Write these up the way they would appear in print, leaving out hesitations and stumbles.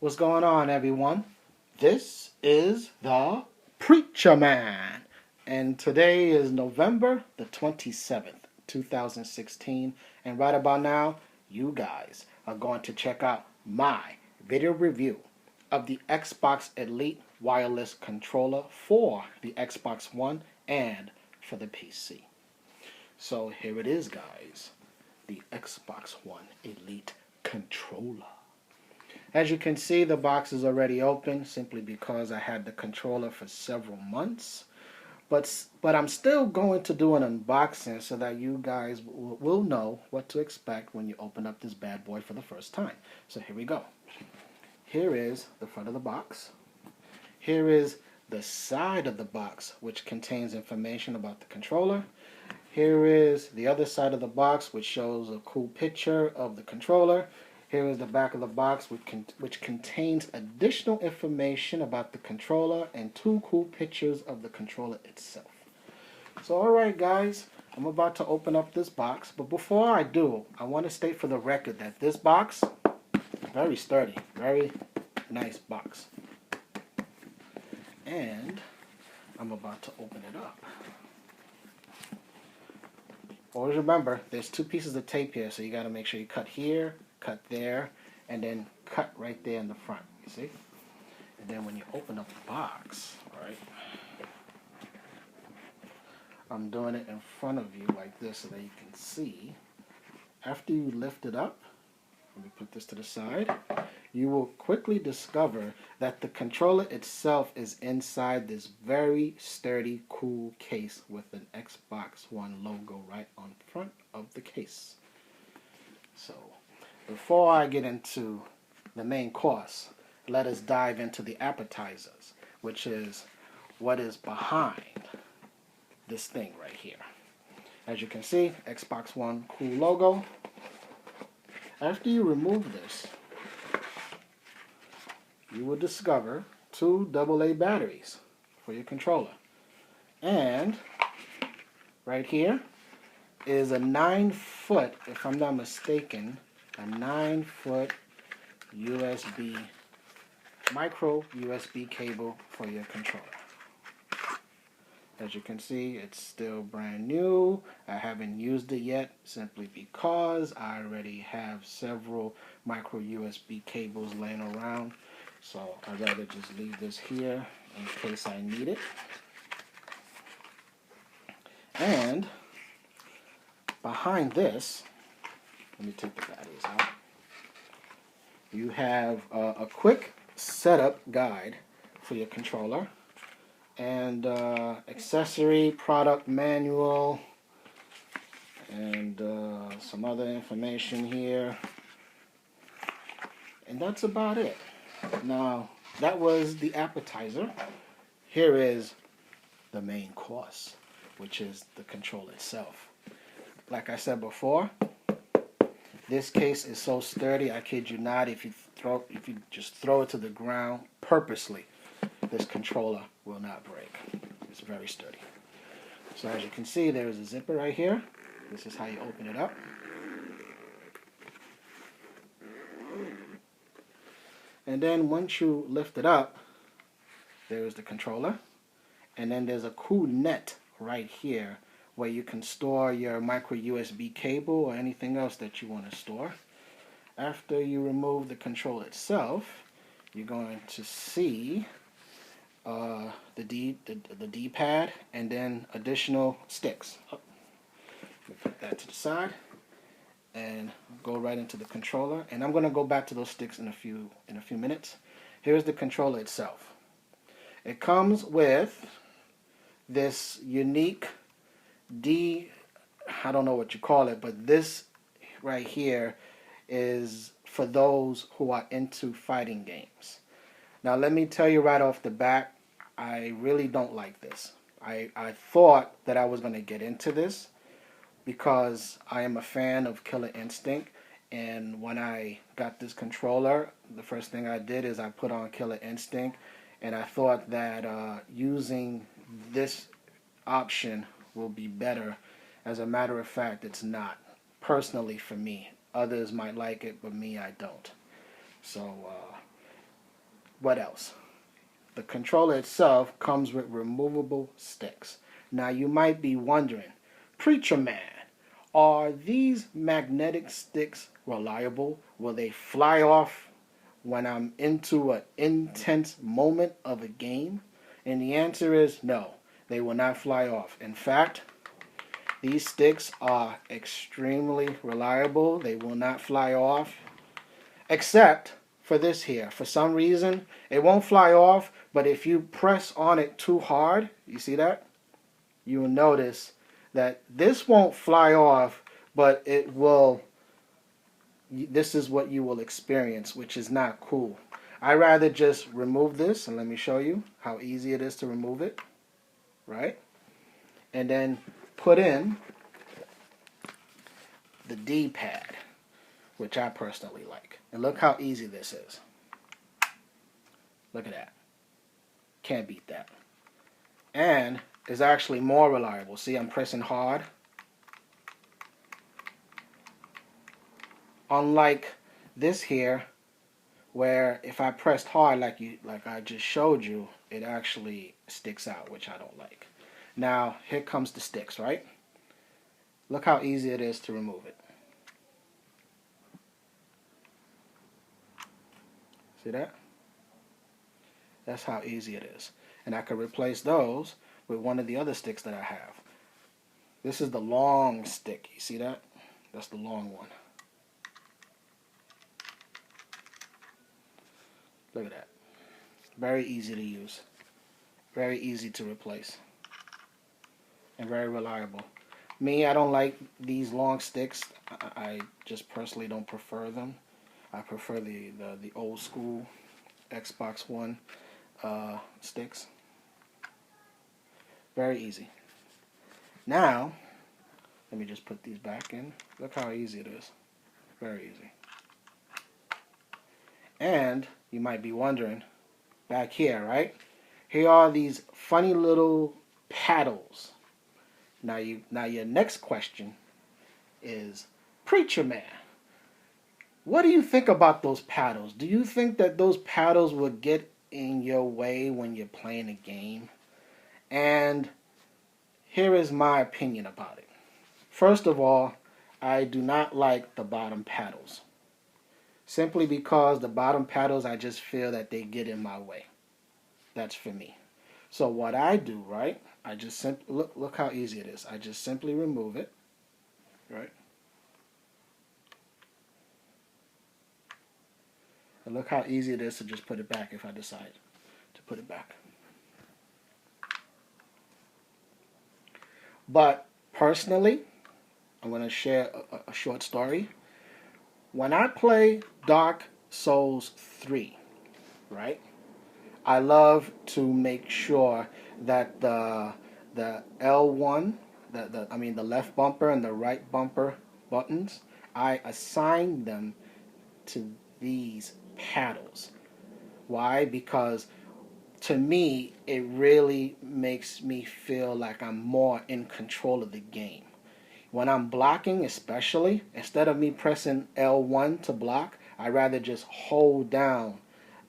What's going on, everyone? This is the Preacher Man, and today is November the 27th, 2016, and right about now, you guys are going to check out my video review of the Xbox Elite wireless controller for the Xbox One and for the PC. So here it is, guys, the Xbox One Elite controller. As you can see, the box is already open simply because I had the controller for several months. But I'm still going to do an unboxing so that you guys will know what to expect when you open up this bad boy for the first time. So here we go. Here is the front of the box. Here is the side of the box, which contains information about the controller. Here is the other side of the box, which shows a cool picture of the controller. Here is the back of the box, which contains additional information about the controller and two cool pictures of the controller itself. So alright guys, I'm about to open up this box, but before I do, I want to state for the record that this box, very sturdy, very nice box. And I'm about to open it up. Always remember, there's two pieces of tape here, so you got to make sure you cut here, cut there, and then cut right there in the front, you see? And then when you open up the box, right, I'm doing it in front of you like this so that you can see. After you lift it up, let me put this to the side, you will quickly discover that the controller itself is inside this very sturdy, cool case with an Xbox One logo right on front of the case. So, before I get into the main course, let us dive into the appetizers, which is what is behind this thing right here. As you can see, Xbox One cool logo. After you remove this, you will discover two AA batteries for your controller. And right here is a 9-foot, if I'm not mistaken, a 9-foot USB, micro USB cable for your controller. As you can see, it's still brand new. I haven't used it yet simply because I already have several micro USB cables laying around. So I'd rather just leave this here in case I need it. And behind this, let me take the batteries out. You have a quick setup guide for your controller and accessory product manual and some other information here. And that's about it. Now, that was the appetizer. Here is the main course, which is the controller itself. Like I said before, this case is so sturdy, I kid you not, if you just throw it to the ground purposely, this controller will not break. It's very sturdy. So as you can see, there is a zipper right here. This is how you open it up. And then once you lift it up, there is the controller. And then there's a cool net right here where you can store your micro USB cable or anything else that you want to store. After you remove the controller itself, you're going to see the D-pad and then additional sticks. Let me put that to the side and go right into the controller. And I'm going to go back to those sticks in a few minutes. Here's the controller itself. It comes with this unique I don't know what you call it, but this right here is for those who are into fighting games. Now let me tell you right off the bat, I really don't like this. I thought that I was going to get into this because I am a fan of Killer Instinct, and when I got this controller, the first thing I did is I put on Killer Instinct, and I thought that using this option will be better. As a matter of fact, it's not. Personally for me. Others might like it, but me, I don't. So What else? The controller itself comes with removable sticks. Now you might be wondering, Preacher Man, are these magnetic sticks reliable? Will they fly off when I'm into an intense moment of a game? And the answer is no, they will not fly off. In fact, these sticks are extremely reliable. They will not fly off, except for this here. For some reason, it won't fly off, but if you press on it too hard, you see that? You will notice that this won't fly off, but it will. This is what you will experience, which is not cool. I rather just remove this, and let me show you how easy it is to remove it, right? And then put in the D-pad, which I personally like. And look how easy this is. Look at that. Can't beat that. And it's actually more reliable. See, I'm pressing hard. Unlike this here, where if I pressed hard like I just showed you, it actually sticks out, which I don't like. Now, here comes the sticks, right? Look how easy it is to remove it. See that? That's how easy it is. And I could replace those with one of the other sticks that I have. This is the long stick. You see that? That's the long one. Look at that. Very easy to use. Very easy to replace. And very reliable. Me, I don't like these long sticks. I just personally don't prefer them. I prefer the old school Xbox One sticks. Very easy. Now, let me just put these back in. Look how easy it is. Very easy. And you might be wondering, back here, right? Here are these funny little paddles. Now your next question is, Preacher Man, what do you think about those paddles? Do you think that those paddles will get in your way when you're playing a game? And here is my opinion about it. First of all, I do not like the bottom paddles. Simply because the bottom paddles, I just feel that they get in my way. That's for me. So what I do, right? I just simply look how easy it is. I just simply remove it, right? And look how easy it is to just put it back if I decide to put it back. But personally, I'm going to share a short story. When I play Dark Souls 3, right? I love to make sure that the L1, the left bumper and the right bumper buttons, I assign them to these paddles. Why? Because to me, it really makes me feel like I'm more in control of the game. When I'm blocking, especially, instead of me pressing L1 to block, I rather just hold down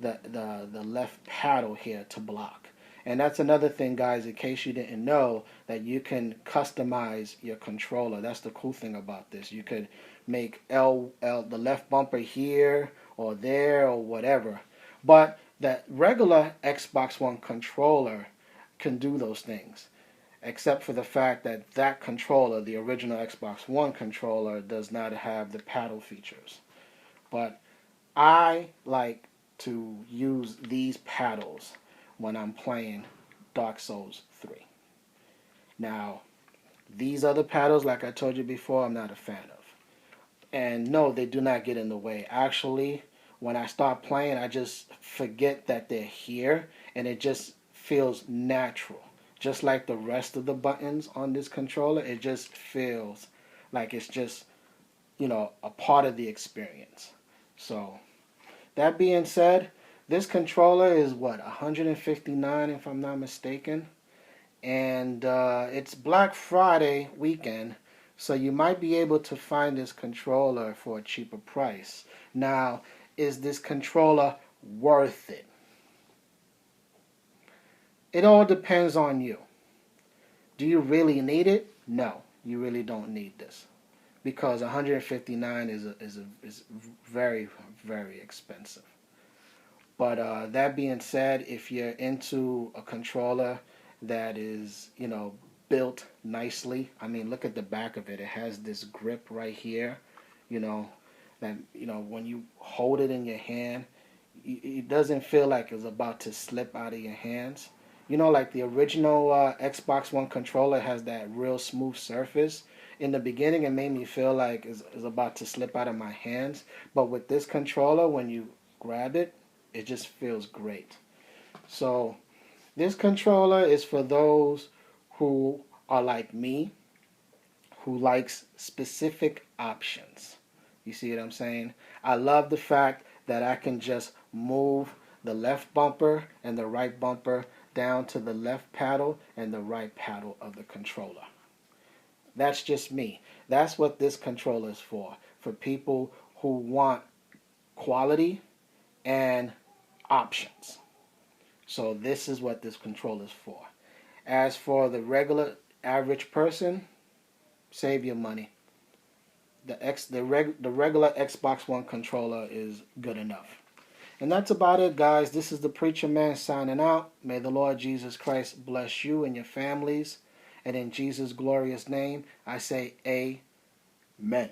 the left paddle here to block. And that's another thing, guys, in case you didn't know, that you can customize your controller. That's the cool thing about this. You could make the left bumper here or there or whatever. But the regular Xbox One controller can do those things, except for the fact that that controller, the original Xbox One controller, does not have the paddle features. But I like to use these paddles when I'm playing Dark Souls 3. Now, these other paddles, like I told you before, I'm not a fan of. And no, they do not get in the way. Actually, when I start playing, I just forget that they're here, and it just feels natural. Just like the rest of the buttons on this controller, it just feels like it's just, a part of the experience. So, that being said, this controller is what, $159 if I'm not mistaken. And it's Black Friday weekend, so you might be able to find this controller for a cheaper price. Now, is this controller worth it? It all depends on you. Do you really need it? No, you really don't need this, because 159 is very, very expensive. But that being said, if you're into a controller that is, built nicely, I mean, look at the back of it. It has this grip right here, you know, that, when you hold it in your hand, it doesn't feel like it's about to slip out of your hands. Like the original Xbox One controller has that real smooth surface. In the beginning, it made me feel like it's about to slip out of my hands. But with this controller, when you grab it, it just feels great. So this controller is for those who are like me, who likes specific options. You see what I'm saying? I love the fact that I can just move the left bumper and the right bumper down to the left paddle and the right paddle of the controller. That's just me. That's what this controller is for people who want quality and options. So this is what this controller is for. As for the regular average person, save your money. The regular Xbox One controller is good enough. And that's about it, guys. This is the Preacher Man signing out. May the Lord Jesus Christ bless you and your families. And in Jesus' glorious name, I say amen.